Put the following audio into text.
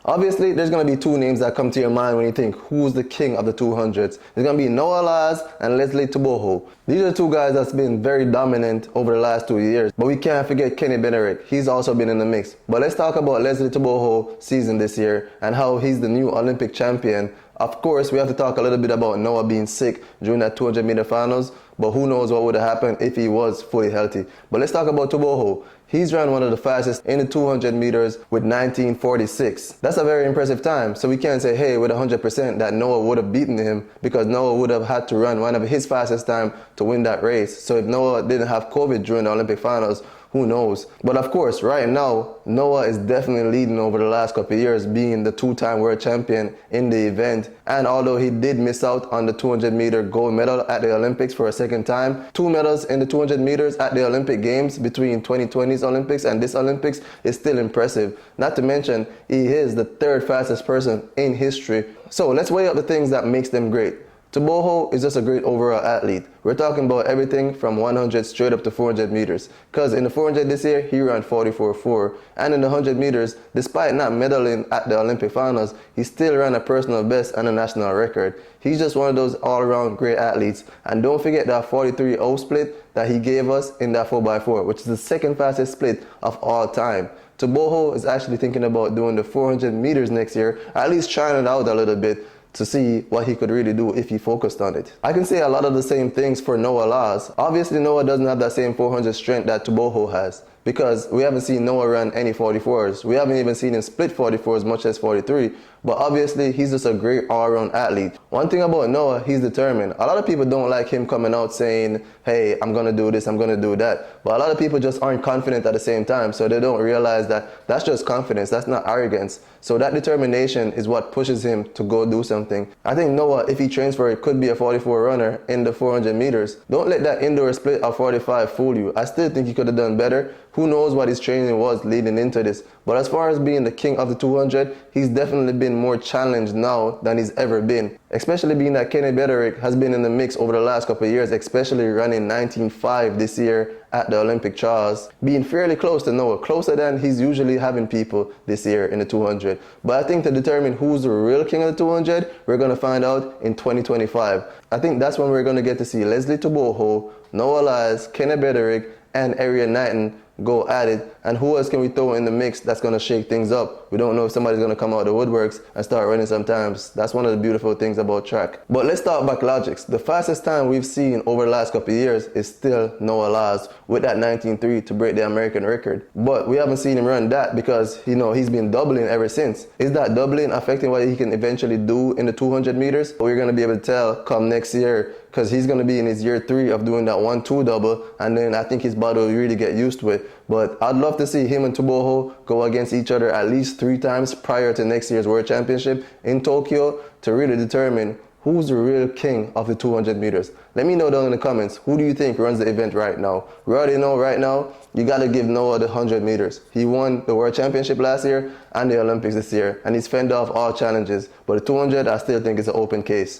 Obviously, there's going to be two names that come to your mind when you think who's the king of the 200s. There's going to be Noah Lyles and Leslie Tebogo. These are two guys that's been very dominant over the last 2 years. But we can't forget Kenny Bednarek. He's also been in the mix. But let's talk about Leslie Tebogo's season this year and how he's the new Olympic champion. Of course, we have to talk a little bit about Noah being sick during that 200-meter finals, but who knows what would have happened if he was fully healthy. But let's talk about Tebogo. He's ran one of the fastest in the 200 meters with 19:46. That's a very impressive time. So we can't say, hey, with 100% that Noah would have beaten him, because Noah would have had to run one of his fastest time to win that race. So if Noah didn't have COVID during the Olympic finals, who knows? But of course, right now, Noah is definitely leading over the last couple of years, being the two-time world champion in the event. And although he did miss out on the 200-meter gold medal at the Olympics for a second time, 2 medals in the 200 meters at the Olympic Games between 2020's Olympics and this Olympics is still impressive. Not to mention, he is the 3rd fastest person in history. So let's weigh up the things that makes them great. Tebogo is just a great overall athlete. We're talking about everything from 100 straight up to 400 meters. Because in the 400 this year, he ran 44.4. And in the 100 meters, despite not medaling at the Olympic finals, he still ran a personal best and a national record. He's just one of those all-around great athletes. And don't forget that 43.0 split that he gave us in that 4x4, which is the 2nd fastest split of all time. Tebogo is actually thinking about doing the 400 meters next year, at least trying it out a little bit, to see what he could really do if he focused on it. I can say a lot of the same things for Noah Lyles. Obviously, Noah doesn't have that same 400 strength that Tebogo has, because we haven't seen Noah run any 44s. We haven't even seen him split 44s, much as 43. But obviously, he's just a great all-around athlete. One thing about Noah, he's determined. A lot of people don't like him coming out saying, hey, I'm going to do this, I'm going to do that. But a lot of people just aren't confident at the same time, so they don't realize that that's just confidence, that's not arrogance. So that determination is what pushes him to go do something. I think Noah, if he trains for it, could be a 44 runner in the 400 meters. Don't let that indoor split of 45 fool you. I still think he could have done better. Who knows what his training was leading into this. But as far as being the king of the 200, he's definitely been more challenged now than he's ever been. Especially being that Kenny Bednarek has been in the mix over the last couple of years, especially running 19.5 this year at the Olympic trials, being fairly close to Noah, closer than he's usually having people this year in the 200. But I think to determine who's the real king of the 200, we're going to find out in 2025. I think that's when we're going to get to see Leslie Tebogo, Noah Lyles, Kenny Bednarek, and Arian Knighton go at it. And who else can we throw in the mix that's going to shake things up? We don't know if somebody's going to come out of the woodworks and start running sometimes. That's one of the beautiful things about track. But let's talk back logics. The fastest time we've seen over the last couple of years is still Noah Lyles with that 19.3 to break the American record. But we haven't seen him run that because, he's been doubling ever since. Is that doubling affecting what he can eventually do in the 200 meters? We're going to be able to tell come next year, because he's going to be in his year 3 of doing that 1-2 double, and then I think his body will really get used to it. But I'd love to see him and Tebogo go against each other at least 3 times prior to next year's World Championship in Tokyo to really determine who's the real king of the 200 meters. Let me know down in the comments, who do you think runs the event right now? We already know right now, you got to give Noah the 100 meters. He won the World Championship last year and the Olympics this year, and he's fended off all challenges. But the 200, I still think it's an open case.